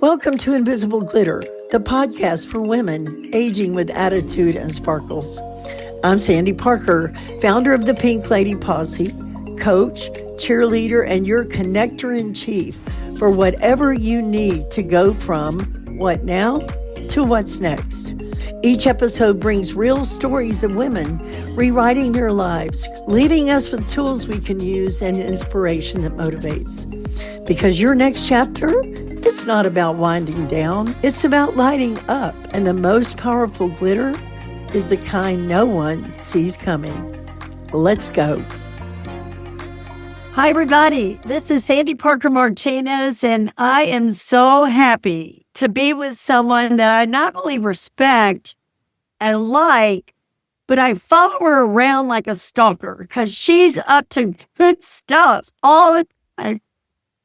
Welcome to Invisible Glitter, the podcast for women aging with attitude and sparkles. I'm Sandy Parker, founder of the Pink Lady Posse, coach, cheerleader, and your connector-in-chief for whatever you need to go from what now to what's next. Each episode brings real stories of women rewriting their lives, leaving us with tools we can use and inspiration that motivates. Because your next chapter, it's not about winding down, it's about lighting up. And the most powerful glitter is the kind no one sees coming. Let's go. Hi, everybody. This is Sandy Parker Martinez, and I am so happy to be with someone that I not only respect and like, but I follow her around like a stalker because she's up to good stuff all the time.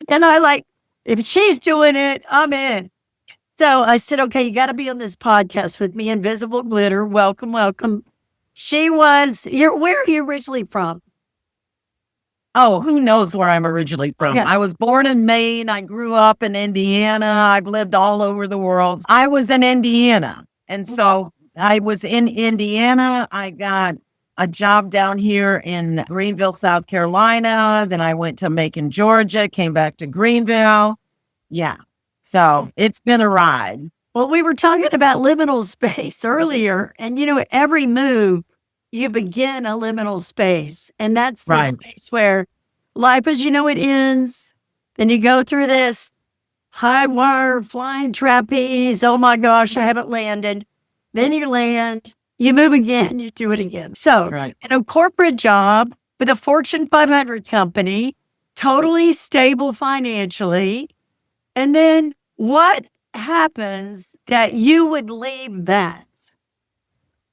And I like, if she's doing it, I'm in. So I said, okay, you got to be on this podcast with me, Invisible Glitter. Welcome, welcome. Where are you originally from? Oh, who knows where I'm originally from? Yeah. I was born in Maine. I grew up in Indiana. I've lived all over the world. I was in Indiana. And so I was in Indiana. I got a job down here in Greenville, South Carolina. Then I went to Macon, Georgia, came back to Greenville. Yeah. So it's been a ride. Well, we were talking about liminal space earlier, and every move, you begin a liminal space, and that's the Right. space where life as you know it ends. Then you go through this high wire, flying trapeze. Oh my gosh, I haven't landed. Then you land, you move again, you do it again. So, Right. in a corporate job with a Fortune 500 company, totally stable financially, and then what happens that you would leave that?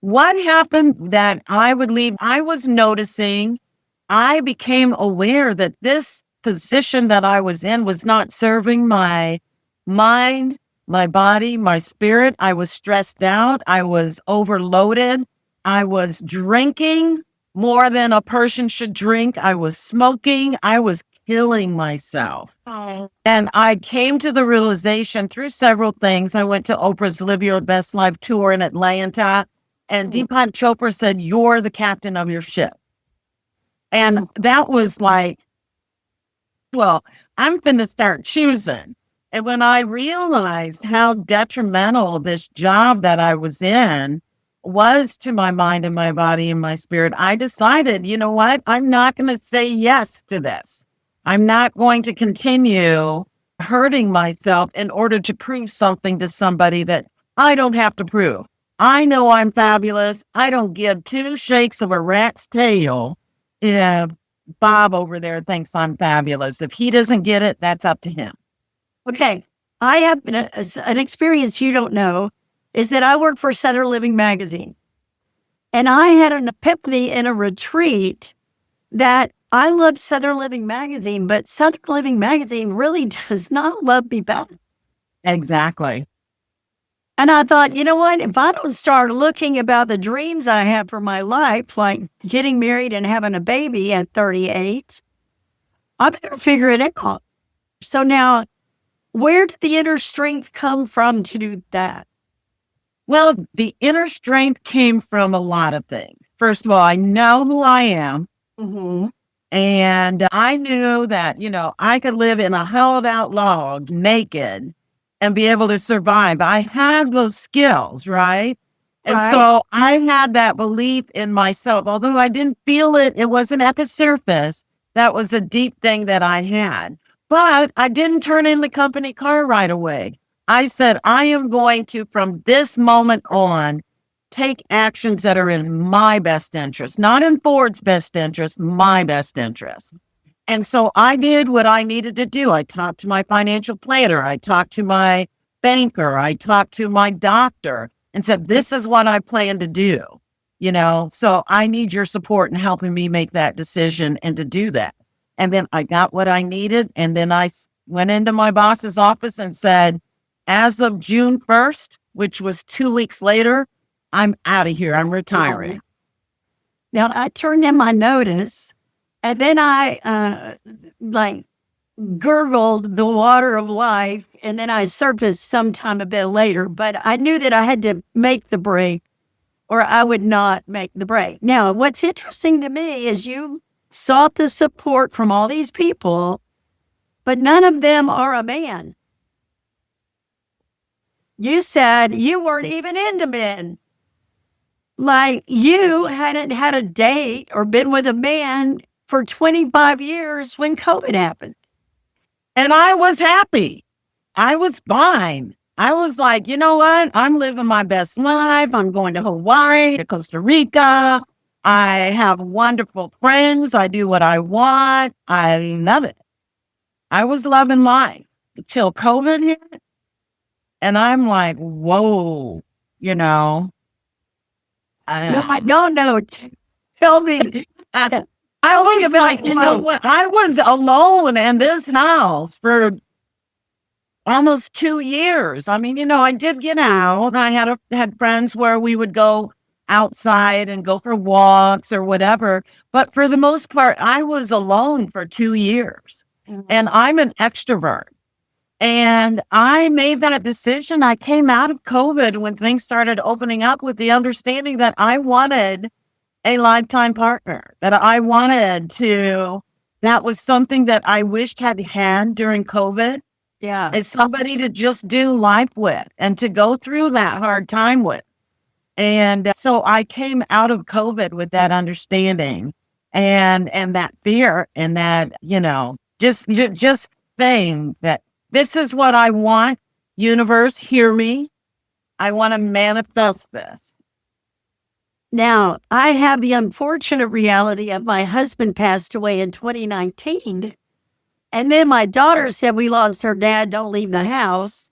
What happened that I would leave? I was noticing, I became aware that this position that I was in was not serving my mind, my body, my spirit. I was stressed out. I was overloaded. I was drinking more than a person should drink. I was smoking. I was killing myself. Oh. And I came to the realization through several things. I went to Oprah's Live Your Best Life tour in Atlanta. And Deepak Chopra said, "You're the captain of your ship." And that was like, well, I'm going to start choosing. And when I realized how detrimental this job that I was in was to my mind and my body and my spirit, I decided, you know what? I'm not going to say yes to this. I'm not going to continue hurting myself in order to prove something to somebody that I don't have to prove. I know I'm fabulous. I don't give two shakes of a rat's tail if Bob over there thinks I'm fabulous. If he doesn't get it, that's up to him. Okay. I have an experience you don't know is that I work for Southern Living Magazine. And I had an epiphany in a retreat that I love Southern Living Magazine, but Southern Living Magazine really does not love me back. Exactly. And I thought, you know what? If I don't start looking about the dreams I have for my life, like getting married and having a baby at 38, I better figure it out. So now, where did the inner strength come from to do that? Well, the inner strength came from a lot of things. First of all, I know who I am. Mm-hmm. And I knew that, I could live in a held out log naked and be able to survive. I have those skills, right? And so I had that belief in myself. Although I didn't feel it, it wasn't at the surface. That was a deep thing that I had. But I didn't turn in the company car right away. I said, I am going to, from this moment on, take actions that are in my best interest, not in Ford's best interest, my best interest. And so I did what I needed to do. I talked to my financial planner. I talked to my banker. I talked to my doctor and said, this is what I plan to do. So I need your support in helping me make that decision and to do that. And then I got what I needed. And then I went into my boss's office and said, as of June 1st, which was 2 weeks later, I'm out of here. I'm retiring. Now I turned in my notice. And then I gurgled the water of life, and then I surfaced sometime a bit later. But I knew that I had to make the break or I would not make the break. Now, what's interesting to me is you sought the support from all these people, but none of them are a man. You said you weren't even into men. Like you hadn't had a date or been with a man for 25 years when COVID happened. And I was happy. I was fine. I was like, you know what? I'm living my best life. I'm going to Hawaii, to Costa Rica. I have wonderful friends. I do what I want. I love it. I was loving life till COVID hit. And I'm like, whoa, you know. No, I don't know. Tell me. I was like, you know what? I was alone in this house for almost 2 years. I mean, you know, I did get out. I had friends where we would go outside and go for walks or whatever. But for the most part, I was alone for 2 years. And I'm an extrovert. And I made that decision. I came out of COVID when things started opening up with the understanding that I wanted a lifetime partner, that was something that I wished had had during COVID. Yeah. Is somebody to just do life with and to go through that hard time with. And so I came out of COVID with that understanding and that fear and that, you know, just saying that this is what I want. Universe, hear me. I want to manifest this. Now, I have the unfortunate reality of my husband passed away in 2019. And then my daughter said, we lost her dad, don't leave the house.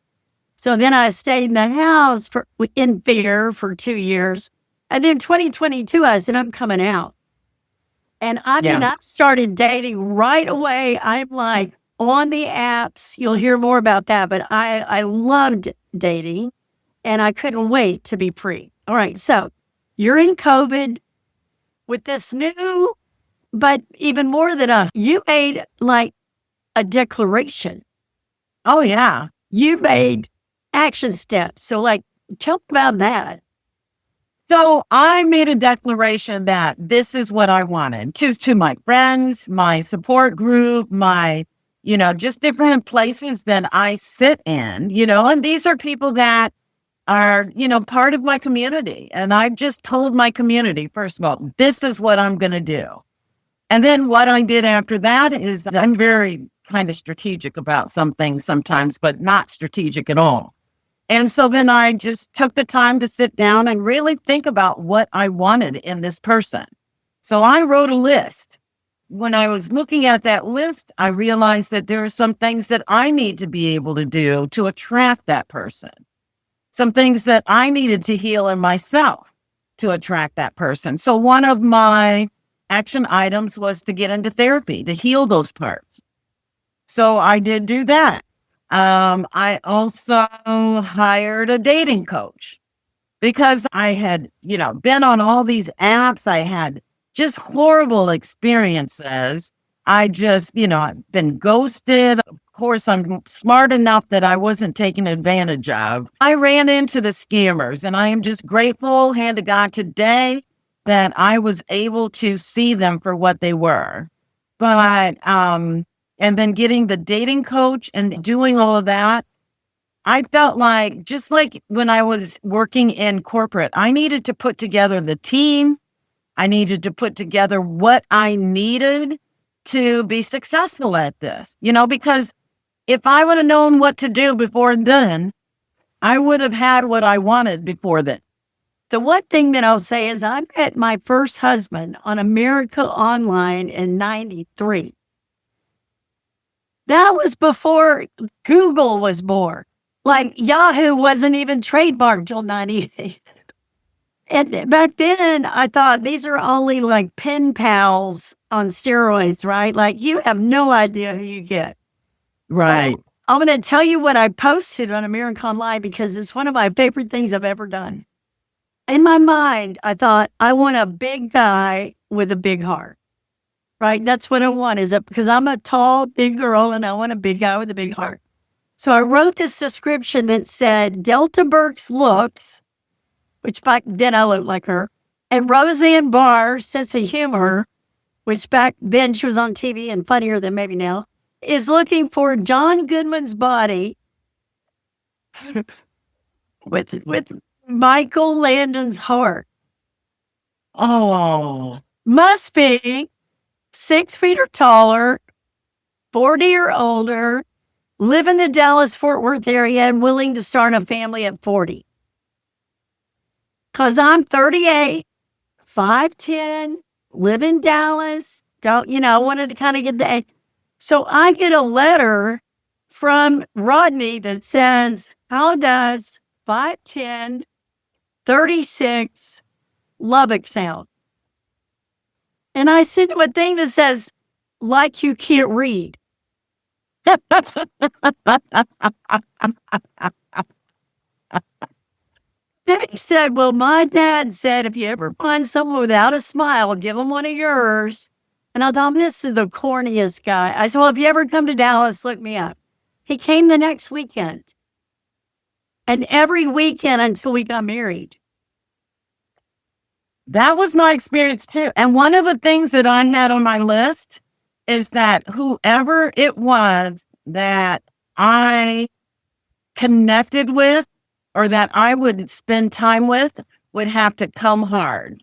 So then I stayed in the house in fear for 2 years. And then 2022, I said, I'm coming out. And I started dating right away. I'm like on the apps. You'll hear more about that. But I loved dating and I couldn't wait to be free. All right. So you're in COVID with this new, but even more than you made like a declaration. Oh, yeah. You made action steps. So like, tell me about that. So I made a declaration that this is what I wanted to my friends, my support group, my, you know, just different places that I sit in, you know, and these are people that are, you know, part of my community. And I just told my community, first of all, this is what I'm going to do. And then what I did after that is I'm very kind of strategic about some things sometimes, but not strategic at all. And so then I just took the time to sit down and really think about what I wanted in this person. So I wrote a list. When I was looking at that list, I realized that there are some things that I need to be able to do to attract that person. Some things that I needed to heal in myself to attract that person. So one of my action items was to get into therapy, to heal those parts. So I did do that. I also hired a dating coach because I had, you know, been on all these apps. I had just horrible experiences. I just, you know, I've been ghosted. Of course, I'm smart enough that I wasn't taken advantage of. I ran into the scammers, and I am just grateful, hand to God today, that I was able to see them for what they were. But, and then getting the dating coach and doing all of that, I felt like, just like when I was working in corporate, I needed to put together the team. I needed to put together what I needed to be successful at this, you know, because if I would have known what to do before then, I would have had what I wanted before then. The one thing that I'll say is I met my first husband on America Online in 93. That was before Google was born. Like Yahoo wasn't even trademarked till 98. And back then I thought these are only like pen pals on steroids, right? Like you have no idea who you get. Right. I'm going to tell you what I posted on America Online because it's one of my favorite things I've ever done. In my mind, I thought, I want a big guy with a big heart. right? That's what I want. Is it because I'm a tall, big girl and I want a big guy with a big heart? So I wrote this description that said Delta Burke's looks, which back then I looked like her, and Roseanne Barr's sense of humor, which back then she was on TV and funnier than maybe now, is looking for John Goodman's body with Michael Landon's heart. Oh, Must be 6 feet or taller, 40 or older, live in the Dallas-Fort Worth area, and willing to start a family at 40. Because I'm 38, 5'10", live in Dallas, wanted to kind of get the... So I get a letter from Rodney that says, how does 5'10", 36 Lubbock sound? And I sent him a thing that says, like you can't read. Then he said, well, my dad said, if you ever find someone without a smile, give them one of yours. And I thought, this is the corniest guy. I said, well, if you ever come to Dallas, look me up. He came the next weekend. And every weekend until we got married. that was my experience too. And one of the things that I had on my list is that whoever it was that I connected with or that I would spend time with would have to come hard.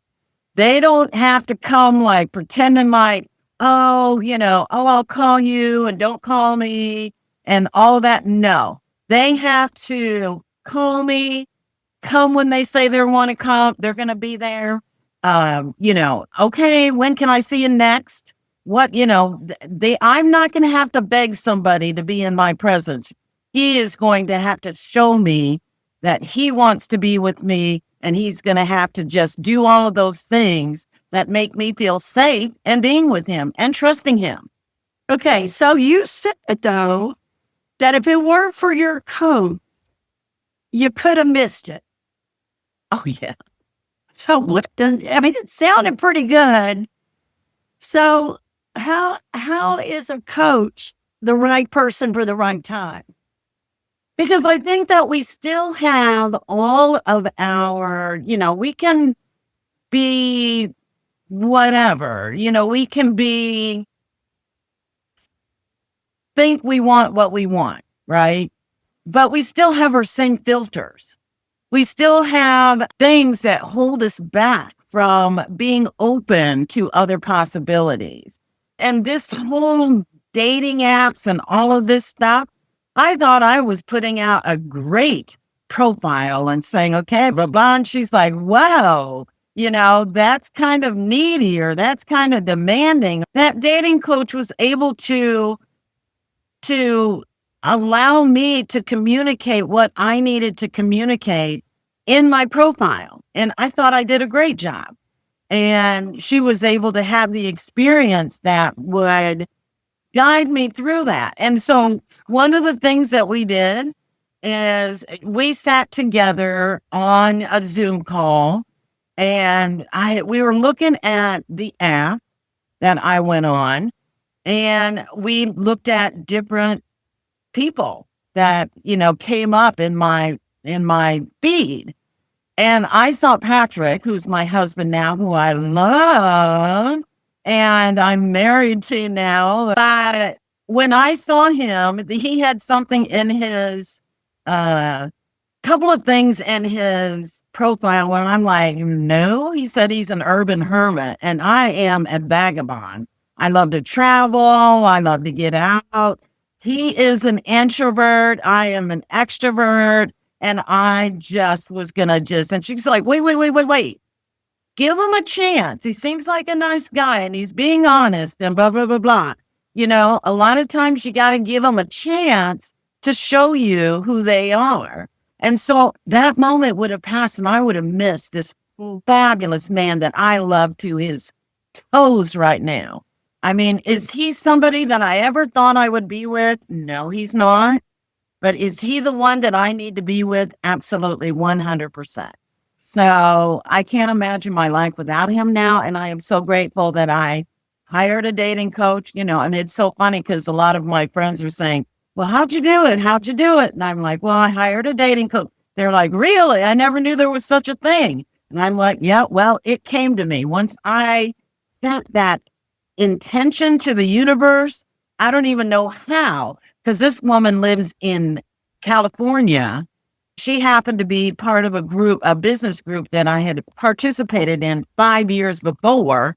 They don't have to come like pretending like, oh, I'll call you and don't call me and all of that. No, they have to call me, come when they say they want to come. They're going to be there. Okay, when can I see you next? I'm not going to have to beg somebody to be in my presence. He is going to have to show me that he wants to be with me, and he's going to have to just do all of those things that make me feel safe and being with him and trusting him. Okay, so you said, though, that if it weren't for your coat, you could have missed it. Oh, yeah. So it sounded pretty good. So how is a coach the right person for the right time? Because I think that we still have all of our, we can be whatever, we can think we want what we want, right? But we still have our same filters. We still have things that hold us back from being open to other possibilities. And this whole dating apps and all of this stuff, I thought I was putting out a great profile and saying, okay, blah, blah. And she's like, whoa, that's kind of needy or that's kind of demanding. That dating coach was able to allow me to communicate what I needed to communicate in my profile. And I thought I did a great job. And she was able to have the experience that would guide me through that. And so one of the things that we did is we sat together on a Zoom call, and we were looking at the app that I went on, and we looked at different people that, came up in my feed. And I saw Patrick, who's my husband now, who I love, and I'm married to now. But when I saw him, he had something in his, couple of things in his profile where I'm like, no, he said he's an urban hermit, and I am a vagabond. I love to travel. I love to get out. He is an introvert. I am an extrovert. And I just was going to and she's like, wait. Give him a chance. He seems like a nice guy and he's being honest and blah, blah, blah, blah. A lot of times you got to give them a chance to show you who they are. And so that moment would have passed and I would have missed this fabulous man that I love to his toes right now. I mean, is he somebody that I ever thought I would be with? No, he's not. But is he the one that I need to be with? Absolutely, 100%. So I can't imagine my life without him now. And I am so grateful that I hired a dating coach, and it's so funny because a lot of my friends are saying, well, how'd you do it? How'd you do it? And I'm like, well, I hired a dating coach. They're like, really? I never knew there was such a thing. And I'm like, yeah, well, it came to me once I got that intention to the universe. I don't even know how, because this woman lives in California. She happened to be part of a business group that I had participated in 5 years before.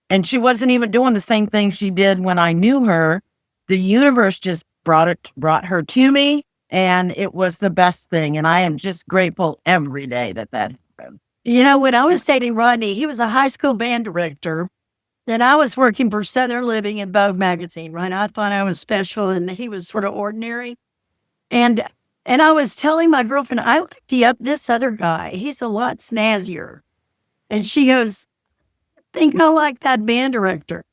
And she wasn't even doing the same thing she did when I knew her. The universe just brought her to me, and it was the best thing. And I am just grateful every day that happened. When I was dating Rodney, he was a high school band director, and I was working for Southern Living in Vogue magazine, right? I thought I was special, and he was sort of ordinary. And I was telling my girlfriend, I looked up this other guy. He's a lot snazzier. And she goes, I think I like that band director.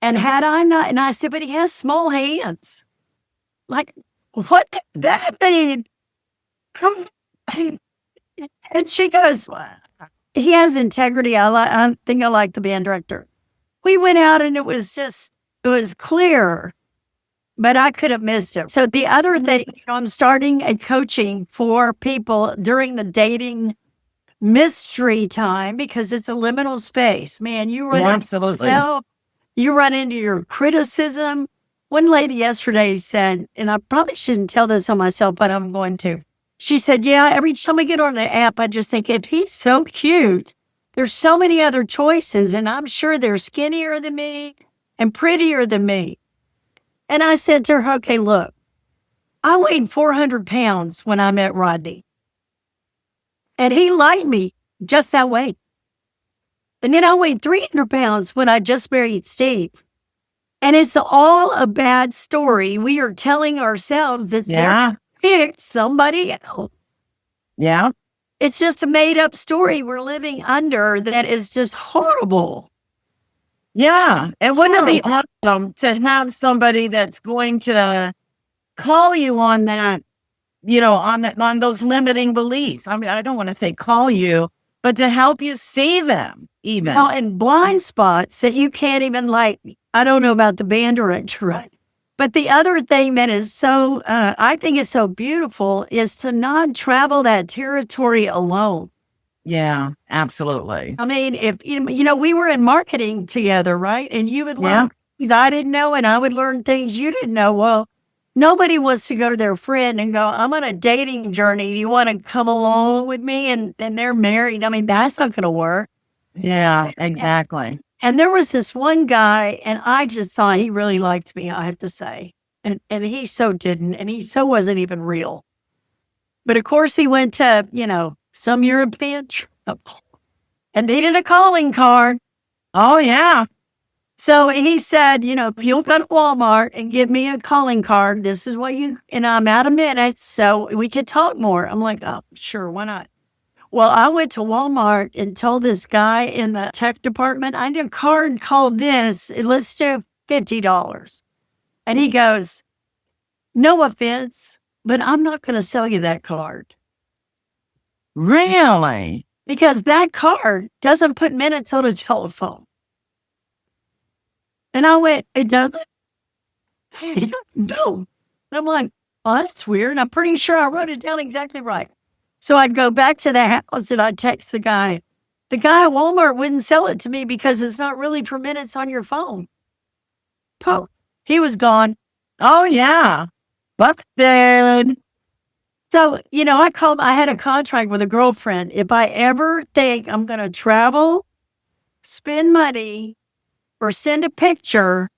And had I not, and I said, but he has small hands. Like, what did that mean? And she goes, he has integrity. I think I like the band director. We went out and it was clear, but I could have missed it. So the other thing, I'm starting a coaching for people during the dating mystery time because it's a liminal space. Man, you run absolutely. yourself, you run into your criticism. One lady yesterday said, and I probably shouldn't tell this on myself, but I'm going to. She said, yeah, every time I get on the app, I just think, if he's so cute, there's so many other choices, and I'm sure they're skinnier than me and prettier than me. And I said to her, okay, look, I weighed 400 pounds when I met Rodney. And he liked me just that way. And then I weighed 300 pounds when I just married Steve. And it's all a bad story. We are telling ourselves that they're picked somebody else. Yeah. It's just a made up story we're living under that is just horrible. Yeah. And wouldn't it be awesome to have somebody that's going to call you on that, on those limiting beliefs? I mean, I don't want to say call you, but to help you see them even. And blind spots that you can't even I don't know about the band director, right? But the other thing that is so, I think is so beautiful is to not travel that territory alone. Yeah, absolutely. I mean, if, we were in marketing together, right? And you would learn things I didn't know, and I would learn things you didn't know. Well, nobody wants to go to their friend and go, I'm on a dating journey. You want to come along with me? And they're married. I mean, that's not going to work. Yeah, exactly. And there was this one guy, and I just thought he really liked me, I have to say. And he so didn't, and he so wasn't even real. But of course, he went to, some European trip and needed a calling card. Oh, yeah. So he said, if you'll go to Walmart and give me a calling card, this is what and I'm out of minutes, so we could talk more. I'm like, oh, sure, why not? Well, I went to Walmart and told this guy in the tech department, I need a card called this. Let's do $50. And he goes, no offense, but I'm not going to sell you that card. Really? Because that card doesn't put minutes on a telephone. And I went, it doesn't? No. And I'm like, oh, that's weird. I'm pretty sure I wrote it down exactly right. So I'd go back to the house and I'd text the guy. The guy at Walmart wouldn't sell it to me because it's not really for minutes on your phone. Oh, he was gone. Oh, yeah. Busted. So, I had a contract with a girlfriend. If I ever think I'm going to travel, spend money, or send a picture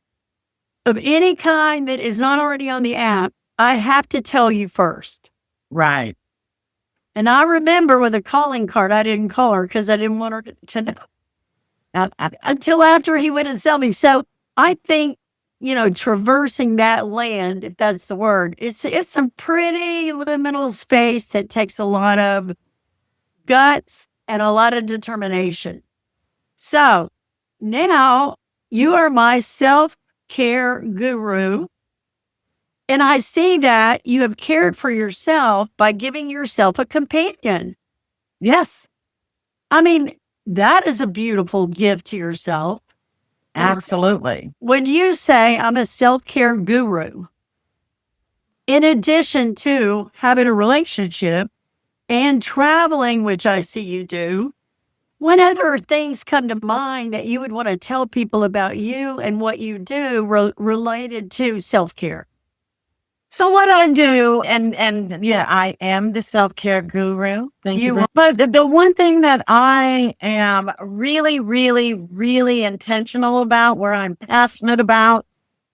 of any kind that is not already on the app, I have to tell you first. Right. And I remember with a calling card, I didn't call her because I didn't want her to know until after he went and sell me. So I think, traversing that land, if that's the word, it's a pretty liminal space that takes a lot of guts and a lot of determination. So now you are my self-care guru. And I see that you have cared for yourself by giving yourself a companion. Yes. I mean, That is a beautiful gift to yourself. Absolutely. When you say I'm a self-care guru, in addition to having a relationship and traveling, which I see you do, what other things come to mind that you would want to tell people about you and what you do related to self-care? So what I do, and yeah, I am the self-care guru. Thank you. You But the one thing that I am really, really, really intentional about, where I'm passionate about,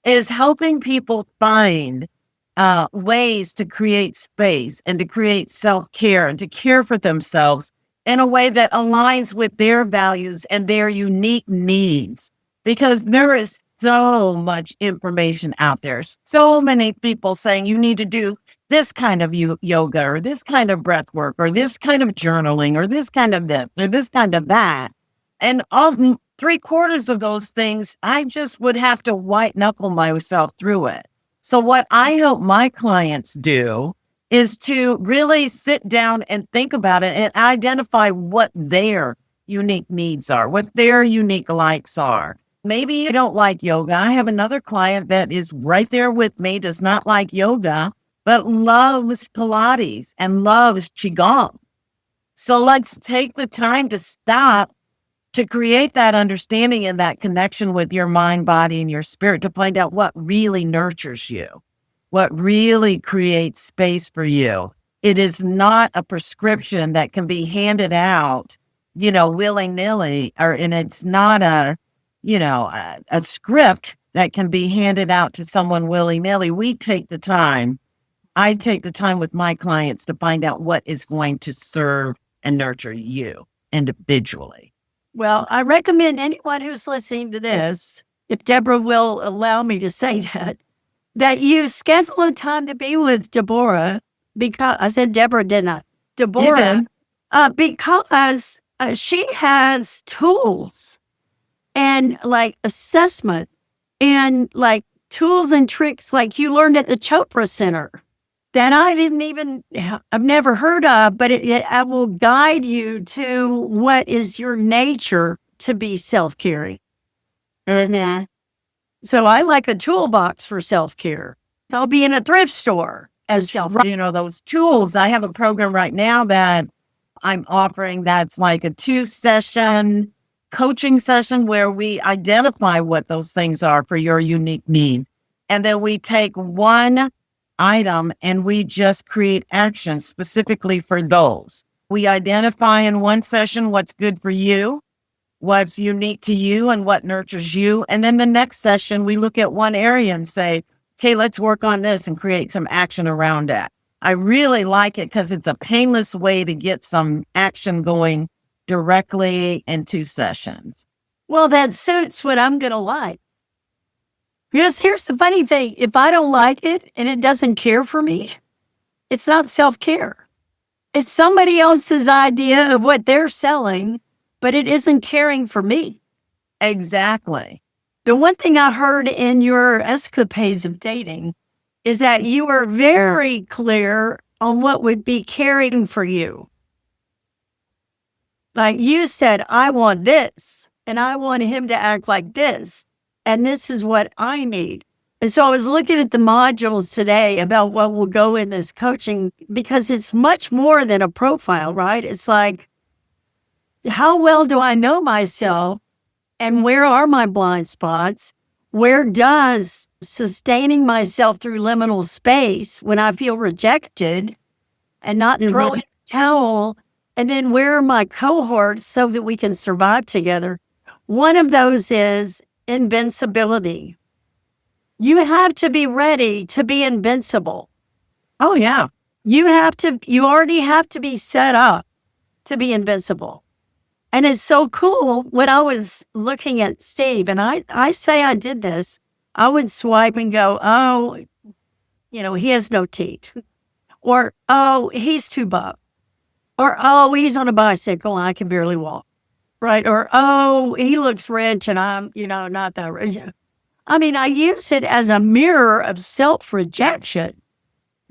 is helping people find ways to create space and to create self-care and to care for themselves in a way that aligns with their values and their unique needs. Because there is so much information out there. So many people saying you need to do this kind of yoga or this kind of breath work or this kind of journaling or this kind of this or this kind of that. And all 3/4 of those things, I just would have to white knuckle myself through it. So what I help my clients do is to really sit down and think about it and identify what their unique needs are, what their unique likes are. Maybe you don't like yoga. I have another client that is right there with me, does not like yoga, but loves Pilates and loves Qigong. So let's take the time to stop to create that understanding and that connection with your mind, body, and your spirit to find out what really nurtures you, what really creates space for you. It is not a prescription that can be handed out, willy-nilly, and it's not a script that can be handed out to someone willy-nilly. I take the time with my clients to find out what is going to serve and nurture you individually. Well, I recommend anyone who's listening to this, if Deborah will allow me to say that you schedule a time to be with Deborah, because I said Deborah, didn't I? Deborah, because she has tools and like assessment and like tools and tricks like you learned at the Chopra Center that I've never heard of, but I will guide you to what is your nature to be self-caring. So I like a toolbox for self-care. So I'll be in a thrift store as self-care. Those tools. I have a program right now that I'm offering that's like a 2-session coaching session where we identify what those things are for your unique needs. And then we take one item and we just create action specifically for those. We identify in one session what's good for you, what's unique to you, and what nurtures you. And then the next session, we look at one area and say, okay, let's work on this and create some action around that. I really like it because it's a painless way to get some action going directly in 2 sessions. Well, that suits what I'm going to like. Because here's the funny thing. If I don't like it and it doesn't care for me, it's not self-care. It's somebody else's idea of what they're selling, but it isn't caring for me. Exactly. The one thing I heard in your escapades of dating is that you were very clear on what would be caring for you. Like you said, I want this, and I want him to act like this. And this is what I need. And so I was looking at the modules today about what will go in this coaching, because it's much more than a profile, right? It's like, how well do I know myself? And where are my blind spots? Where does sustaining myself through liminal space when I feel rejected and not throwing a towel? And then where are my cohorts so that we can survive together? One of those is invincibility. You have to be ready to be invincible. Oh, yeah. You already have to be set up to be invincible. And it's so cool when I was looking at Steve, and I say I did this, I would swipe and go, oh, he has no teeth. Or, oh, he's too buff. Or, oh, he's on a bicycle and I can barely walk. Right. Or, oh, he looks rich and I'm, not that rich. I mean, I use it as a mirror of self-rejection.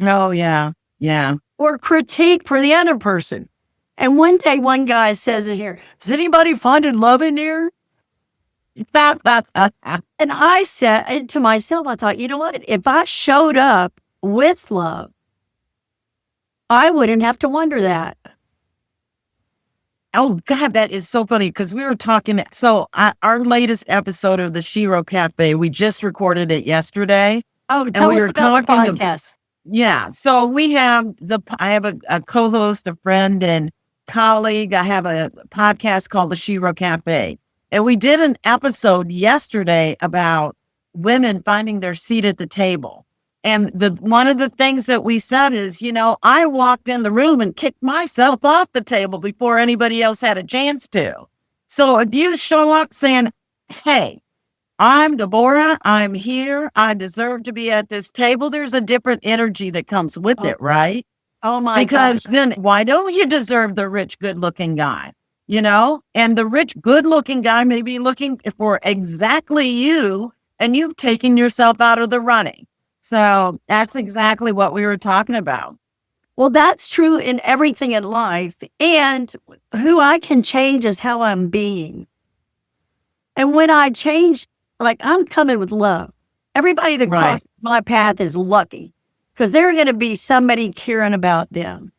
Oh, yeah. Yeah. Or critique for the other person. And one day, one guy says in here, "Is anybody finding love in here?" And I said to myself, I thought, you know what? If I showed up with love, I wouldn't have to wonder that. Oh, God, that is so funny because we were talking. So, our latest episode of the Shiro Cafe, we just recorded it yesterday. Oh, tell us about the podcast. Yeah. So, I have a co host, a friend, and colleague. I have a podcast called the Shiro Cafe. And we did an episode yesterday about women finding their seat at the table. And one of the things that we said is, I walked in the room and kicked myself off the table before anybody else had a chance to. So if you show up saying, "Hey, I'm Deborah, I'm here, I deserve to be at this table," there's a different energy that comes with it, right? Oh my Because gosh. then why don't you deserve the rich, good-looking guy? And the rich, good-looking guy may be looking for exactly you, and you've taken yourself out of the running. So that's exactly what we were talking about. Well, that's true in everything in life. And who I can change is how I'm being. And when I change, like I'm coming with love. Everybody that crosses my path is lucky because they're going to be somebody caring about them.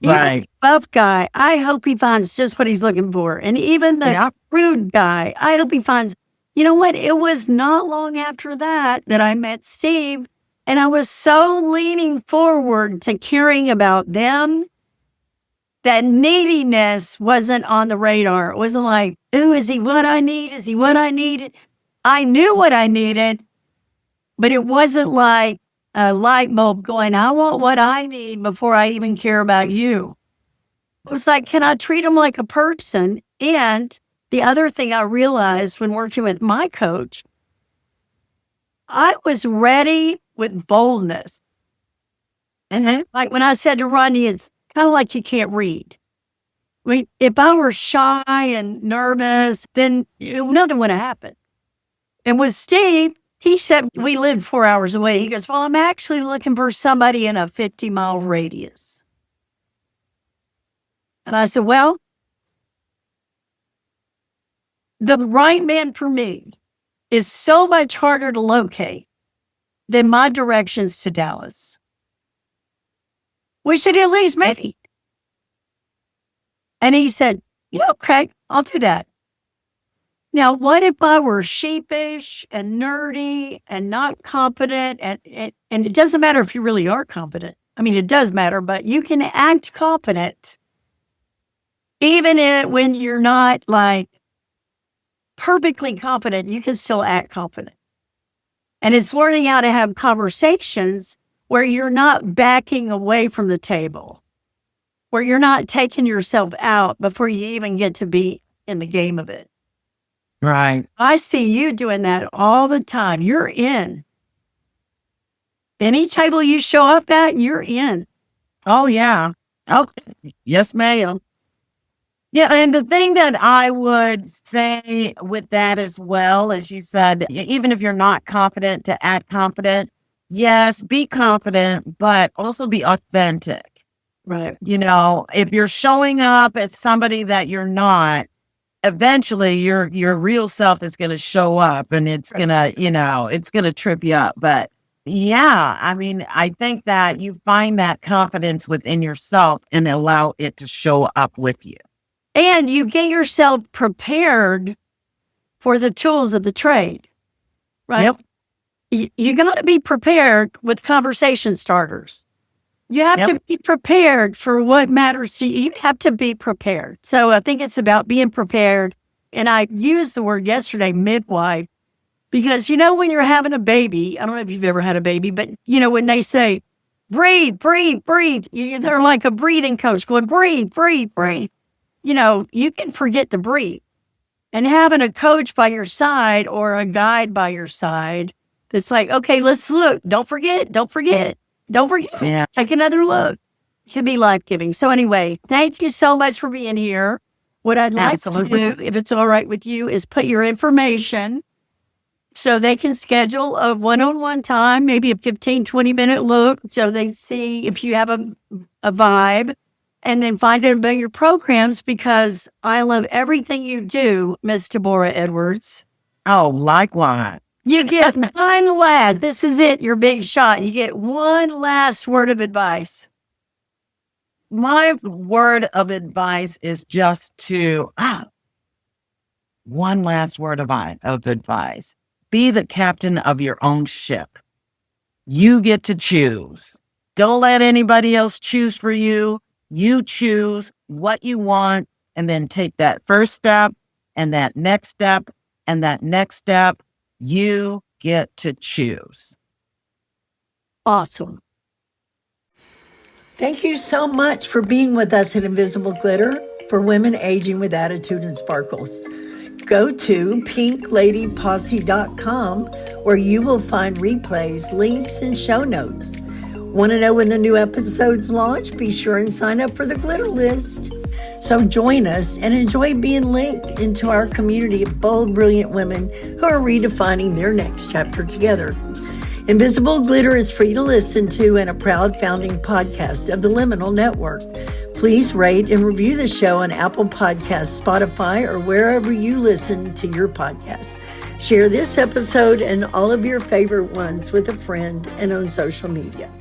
Even the buff guy, I hope he finds just what he's looking for. And even the rude guy, I hope he finds, you know what? It was not long after that I met Steve. And I was so leaning forward to caring about them that neediness wasn't on the radar. It wasn't like, ooh, is he what I need? Is he what I needed? I knew what I needed, but it wasn't like a light bulb going, I want what I need before I even care about you. It was like, can I treat him like a person? And the other thing I realized when working with my coach, I was ready with boldness. And like when I said to Rodney, it's kind of like you can't read. I mean, if I were shy and nervous, then nothing would have happened. And with Steve, he said, we lived 4 hours away. He goes, well, I'm actually looking for somebody in a 50-mile radius. And I said, well, the right man for me is so much harder to locate than my directions to Dallas. We should at least meet. And he said, yeah, okay, I'll do that. Now, what if I were sheepish and nerdy and not confident? And it doesn't matter if you really are confident. I mean, it does matter, but you can act confident even when you're not like perfectly confident, you can still act confident. And it's learning how to have conversations where you're not backing away from the table, where you're not taking yourself out before you even get to be in the game of it. Right. I see you doing that all the time. You're in. Any table you show up at, you're in. Oh, yeah. Oh, yes, ma'am. Yeah, and the thing that I would say with that as well, as you said, even if you're not confident, to act confident, yes, be confident, but also be authentic. Right. If you're showing up as somebody that you're not, eventually your real self is going to show up and it's going to, it's going to trip you up. But yeah, I mean, I think that you find that confidence within yourself and allow it to show up with you. And you get yourself prepared for the tools of the trade, right? Yep. You got to be prepared with conversation starters. You have to be prepared for what matters to you. You have to be prepared. So I think it's about being prepared. And I used the word yesterday, midwife, because, when you're having a baby, I don't know if you've ever had a baby, but, when they say, breathe, breathe, breathe, they're like a breathing coach going, breathe, breathe, breathe. You can forget to breathe. And having a coach by your side or a guide by your side, it's like, okay, let's look. Don't forget. Don't forget. Don't forget. Yeah. Take another look. It can be life-giving. So anyway, thank you so much for being here. What I'd like to do, if it's all right with you, is put your information so they can schedule a one-on-one time, maybe a 15, 20-minute look, so they see if you have a vibe. and then find out about your programs because I love everything you do, Miss Deborah Edwards. Oh, likewise. You get one last, this is it, your big shot. You get one last word of advice. My word of advice is just to, one last word of advice. Be the captain of your own ship. You get to choose. Don't let anybody else choose for you. You choose what you want and then take that first step and that next step and that next step. You get to choose. Awesome. Thank you so much for being with us at Invisible Glitter for Women Aging with Attitude and Sparkles. Go to pinkladyposse.com where you will find replays, links, and show notes. Want to know when the new episodes launch? Be sure and sign up for the glitter list. So join us and enjoy being linked into our community of bold, brilliant women who are redefining their next chapter together. Invisible Glitter is free to listen to and a proud founding podcast of the Liminal Network. Please rate and review the show on Apple Podcasts, Spotify, or wherever you listen to your podcasts. Share this episode and all of your favorite ones with a friend and on social media.